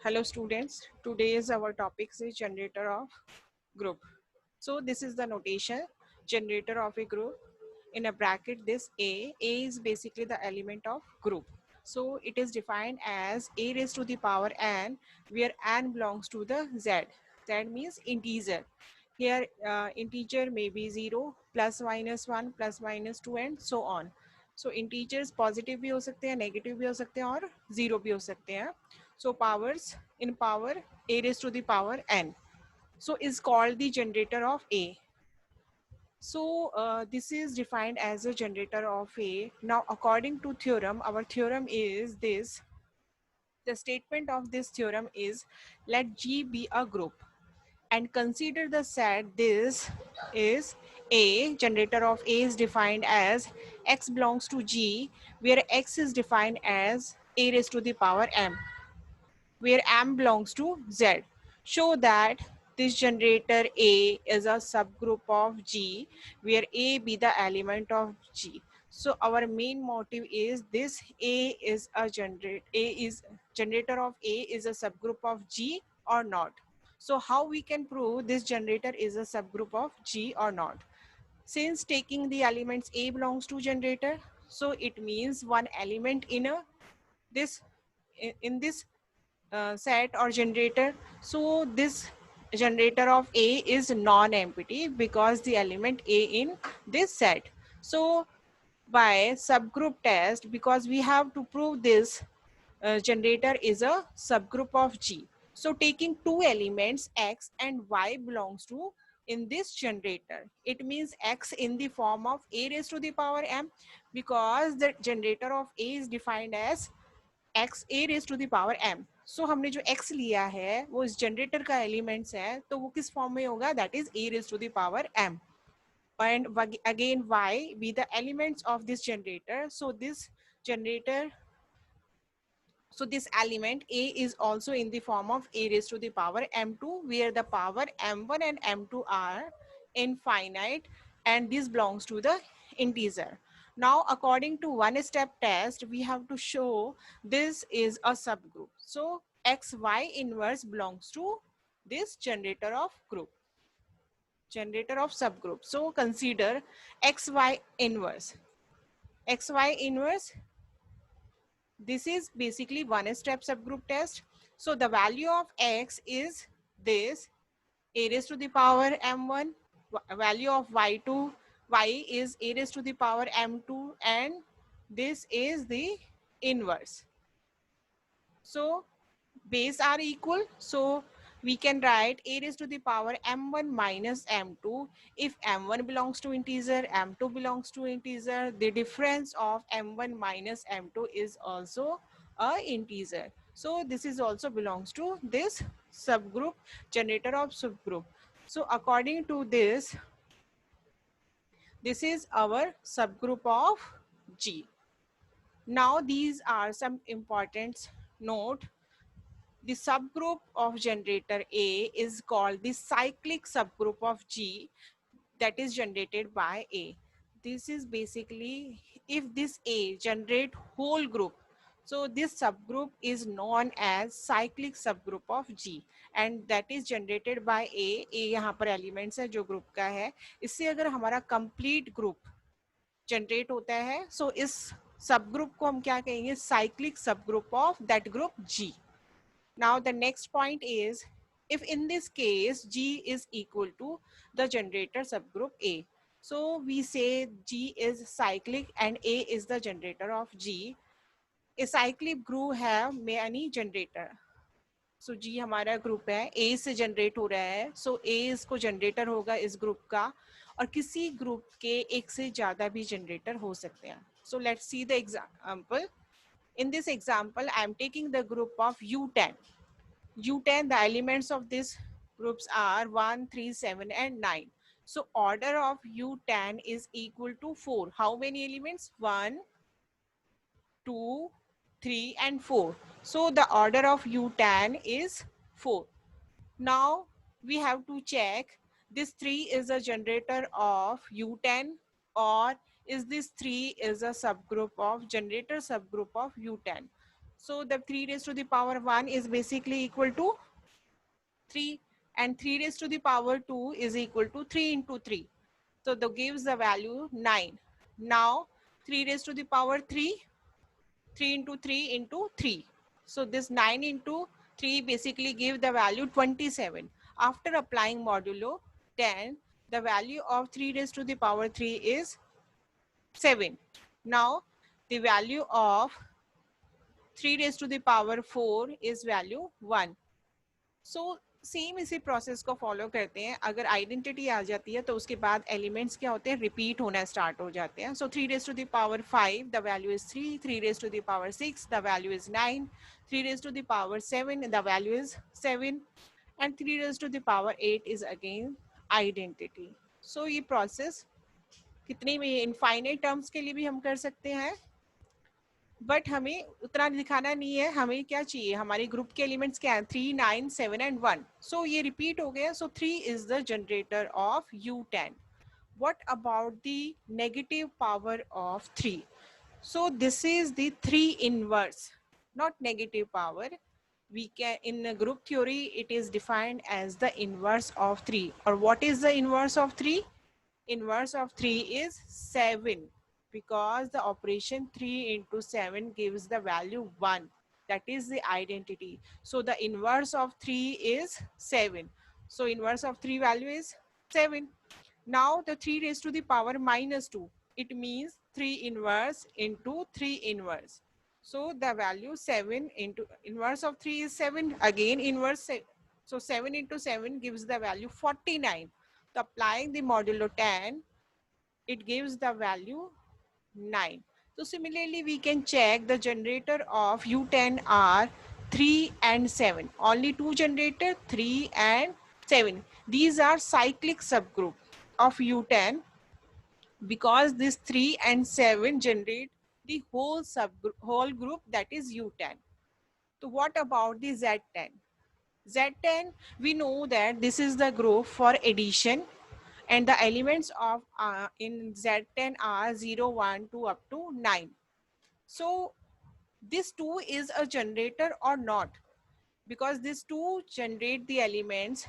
Hello students, today's our topic is generator of group. So this is the notation generator of a group. In a bracket this A is basically the element of group. So it is defined as a raised to the power n where n belongs to the z. Z means integer. Here integer may be 0, plus minus 1, plus minus 2 and so on. So integers positive भी हो सकते हैं, negative भी हो सकते हैं और zero भी हो सकते हैं. So powers in power a raised to the power n. So is called the generator of A. So this is defined as a generator of A. Now according to theorem, our theorem is this. The statement of this theorem is let G be a group and consider the set this is A. Generator of A is defined as X belongs to G where X is defined as A raised to the power M where M belongs to Z. Show that this generator A is a subgroup of G where A be the element of G. So our main motive is this A is a generator of A is a subgroup of G or not. So how we can prove this generator is a subgroup of G or not? Since taking the elements A belongs to generator, so it means one element in a this in this set or generator. So this generator of A is non-empty because the element A in this set. So by subgroup test, because we have to prove this generator is a subgroup of G. So taking two elements X and Y belongs to in this generator. It means X in the form of A raised to the power M because the generator of A is defined as x a raise to the power m. So हमने जो x लिया है वो इस generator का elements है तो वो किस फॉर्म में होगा that is a raise to the power m and again y be the elements of this generator. So this generator, so this element a is also in the form of a raised to the power m2 where the power m1 and m2 are infinite and this belongs to the integer. Now according to one step test we have to show this is a subgroup. So xy inverse belongs to this generator of subgroup. So consider xy inverse. Xy inverse, this is basically one step subgroup test. So the value of x is this a raised to the power m1, value of y2, y is a raised to the power m2 and this is the inverse. So base are equal. So we can write a raised to the power m1 minus m2. If m1 belongs to integer, m2 belongs to integer, the difference of m1 minus m2 is also a integer. So this is also belongs to this subgroup, generator of subgroup. So according to this, this is our subgroup of G. Now these are some important note. The subgroup of generator A is called the cyclic subgroup of G that is generated by A. This is basically if this A generate whole group, so this subgroup is known as cyclic subgroup of G and that is generated by A. A यहाँ पर elements है जो group का है. इससे अगर हमारा complete group generate होता है, so इस subgroup को हम क्या कहेंगे cyclic subgroup of that group G. Now the next point is if in this case G is equal to the generator subgroup A. So we say G is cyclic and A is the generator of G. A cyclic group have many generator. So G हमारा group है A से generate हो रहा है. So A इसको generator होगा इस group का और किसी ग्रुप के एक से ज्यादा भी जनरेटर हो सकते हैं. So let's see the example. In this example, I am taking the group of U10. U10, the elements of these groups are 1, 3, 7 and 9. So order of U10 is equal to 4. How many elements? 1, 2, 3 and 4. So the order of U10 is 4. Now we have to check this 3 is a generator of U10 or is this 3 is a subgroup of generator subgroup of U10. So the 3 raised to the power 1 is basically equal to 3, and 3 raised to the power 2 is equal to 3 into 3. So that gives the value 9. Now 3 raised to the power 3, 3 into 3 into 3. So this 9 into 3 basically give the value 27. After applying modulo 10, the value of 3 raised to the power 3 is 7. Now the value of 3 raised to the power 4 is value 1. So same इसी process को follow करते हैं. अगर identity आ जाती है तो उसके बाद एलिमेंट्स क्या होते हैं, रिपीट होना स्टार्ट हो जाते हैं. So 3 raise to the power 5 the value is 3, 3 raise to the power 6 the value is 9, 3 raise to the power 7 the value is 7, and 3 raise to the power 8 is again identity. So ये process कितने में infinite terms के लिए भी हम कर सकते हैं, बट हमें उतना दिखाना नहीं है. हमें क्या चाहिए, हमारे ग्रुप के एलिमेंट्स क्या है, 3, 9, 7 एंड 1. सो ये रिपीट हो गया. सो 3 is the generator off U10. What about the negative power of 3? So this is the 3 inverse, not negative power. We can, in a group theory, it is defined as the inverse of 3. Or what is the inverse of 3? Inverse of 3 is 7, because the operation 3 into 7 gives the value 1. That is the identity. So the inverse of 3 is 7. So inverse of 3 value is 7. Now the 3 raised to the power minus 2. It means 3 inverse into 3 inverse. So the value 7 into inverse of 3 is 7. Again inverse. So 7 into 7 gives the value 49. So applying the modulo 10, it gives the value 9. So similarly, we can check the generator of U10 are 3 and 7. Only two generator, 3 and 7. These are cyclic subgroup of U10, because this 3 and 7 generate the whole subgroup, whole group, that is U10. So what about the Z10? Z10, we know that this is the group for addition, and the elements of in Z10 are 0, 1, 2 up to 9. So this 2 is a generator or not, because this 2 generate the elements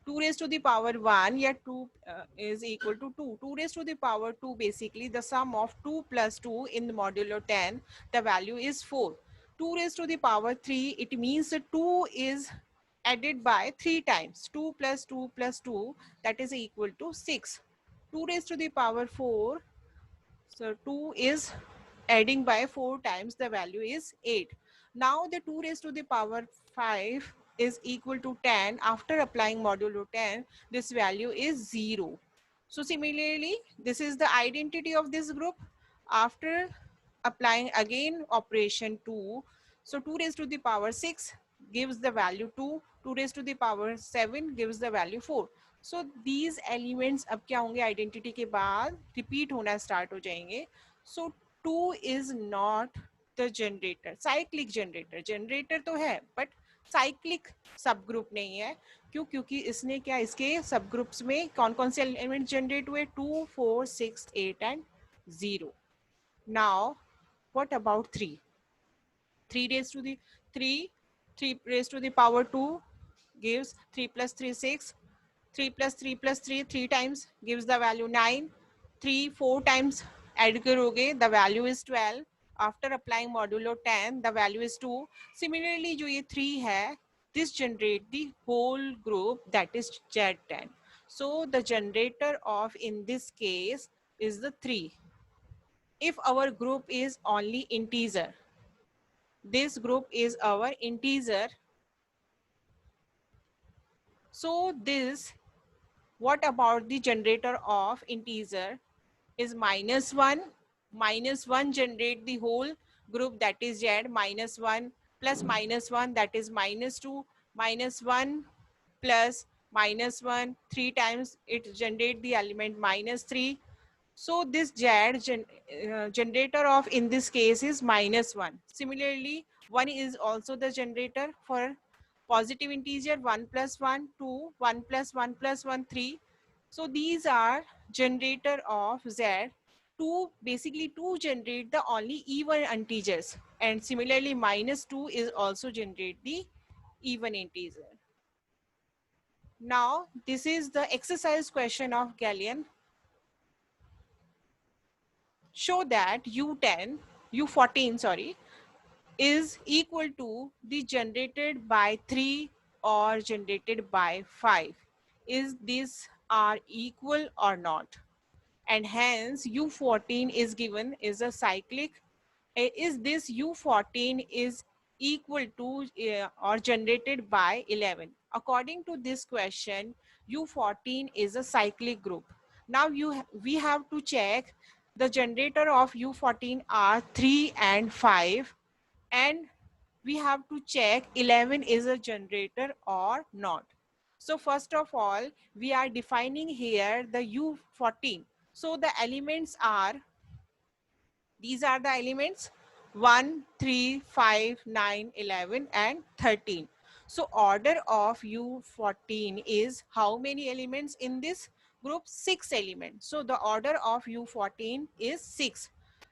2 raised to the power 1, yet 2 is equal to 2. 2 raised to the power 2, basically the sum of 2 plus 2 in the modulo 10, the value is 4. 2 raised to the power 3, it means that 2 is added by 3 times. 2 plus 2 plus 2, that is equal to 6. 2 raised to the power 4, so 2 is adding by 4 times, the value is 8. Now the 2 raised to the power 5 is equal to 10. After applying modulo 10, this value is 0. So similarly, this is the identity of this group. After applying again operation 2, so 2 raised to the power 6 gives the value 2, 2 raised to the power 7 gives the value 4. So these elements अब क्या होंगे, identity के बाद repeat होना start हो जाएंगे. So 2 is not the generator, cyclic generator. Generator तो है but cyclic सब ग्रुप नहीं है. क्यों? क्योंकि इसने क्या, इसके सब ग्रुप्स में कौन कौन से एलिमेंट जनरेट हुए, 2, 4, 6, 8 and 0. Now what about 3? 3 raised to the 3, 3 raised to the power 2 gives 3 plus 3, 6. 3 plus 3 plus 3, 3 times gives the value 9. 3, 4 times add करोगे, the value is 12. After applying modulo 10, the value is 2. Similarly, जो ये 3 है, this generate the whole group, that is Z10. So the generator of, in this case, is the 3. If our group is only integer, this group is our integer. So this, what about the generator of integer is -1. -1 generate the whole group, that is Z. -1 plus -1, that is -2. -1 plus -1, 3 times it generate the element -3. So this generator of, in this case, is -1. Similarly, 1 is also the generator for positive integer. 1 plus 1, 2, 1 plus 1 plus 1, 3. So these are generator of Z. 2 basically 2 generate the only even integers, and similarly -2 is also generate the even integer. Now this is the exercise question of Gallian. Show that U14 sorry is equal to the generated by 3 or generated by 5. Is these are equal or not? And hence U14 is given is a cyclic. Is this U14 is equal to or generated by 11? According to this question, U14 is a cyclic group. Now we have to check the generator of U14 are 3 and 5, and we have to check 11 is a generator or not. So first of all, we are defining here the U14. So the elements are, these are the elements 1, 3, 5, 9, 11, and 13. So order of U14 is how many elements in this group? 6 elements. So the order of U14 is 6.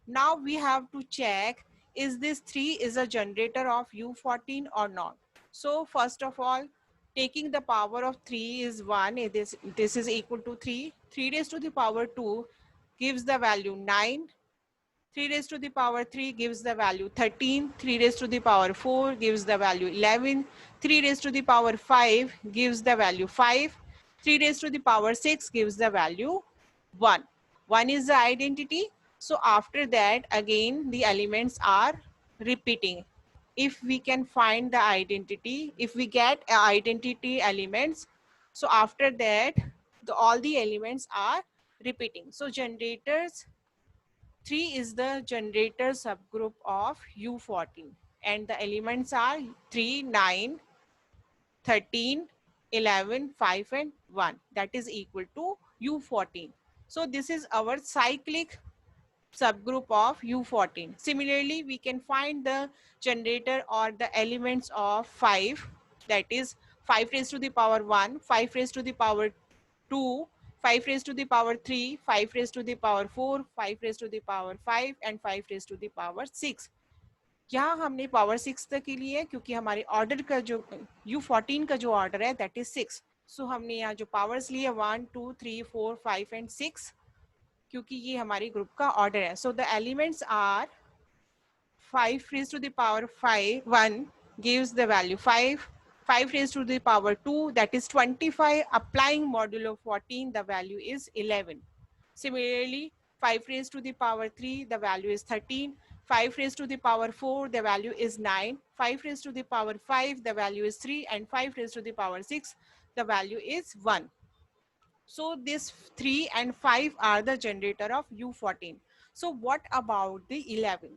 Now we have to check is this 3 is a generator of U14 or not. So first of all, taking the power of 3 is 1. This is equal to 3. 3 raised to the power 2 gives the value 9. 3 raised to the power 3 gives the value 13. 3 raised to the power 4 gives the value 11. 3 raised to the power 5 gives the value 5. 3 raised to the power 6 gives the value 1. 1 is the identity. So after that, again, the elements are repeating. If we can find the identity, if we get identity elements, so after that, all the elements are repeating. So generators 3 is the generator subgroup of U14, and the elements are 3, 9, 13, 11, 5, and 1. That is equal to U14. So this is our cyclic subgroup of U14. Similarly, we can find the generator or the elements of 5, that is 5 raised to the power 1, 5 raised to the power 2, 5 raised to the power 3, 5 raised to the power 4, 5 raised to the power 5, and 5 raised to the power 6. यहाँ हमने power 6 तक के लिए, क्योंकि हमारे order का जो U14 का जो ऑर्डर है दैट इज 6. सो हमने यहाँ जो पावर्स लिए 1, 2, 3, 4, 5 एंड 6, क्योंकि ये हमारे ग्रुप का ऑर्डर है. So the elements are 5 raised to the power 5, 1 gives the value 5. 5 raised to the power 2, that is 25. Applying modulo 14, the value is 11. Similarly, 5 raised to the power 3, the value is 13. 5 raised to the power 4, the value is 9. 5 raised to the power 5, the value is 3. And 5 raised to the power 6, the value is 1. So this 3 and 5 are the generator of U14. So what about the 11?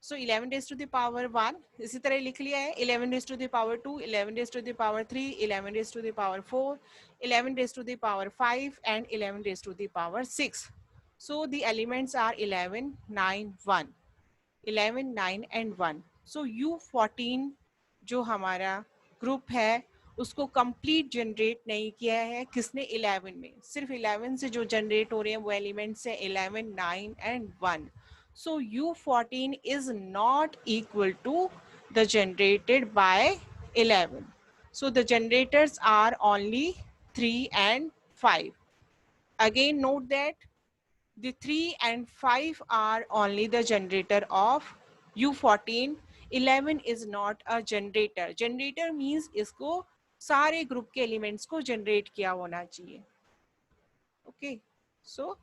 So 11 raised to the power 1, इसी तरह लिख लिया है. 11 raised to the power 2, 11 raised to the power 3, 11 raised to the power 4, 11 raised to the power 5, and 11 raised to the power 6. So the elements are 11, 9, 1. 11, 9 and 1. So U14 जो हमारा group है उसको complete generate नहीं किया है किसने? 11 में. सिर्फ 11 से जो जनरेट हो रहे हैं वो एलिमेंट्स है 11, 9 and 1. So U14 is not equal to the generated by 11. So the generators are only 3 and 5. Again note that the 3 and 5 are only the generator of U14. 11 is not a generator. Generator means इसको सारे group के elements को generate किया होना चाहिए. Okay, so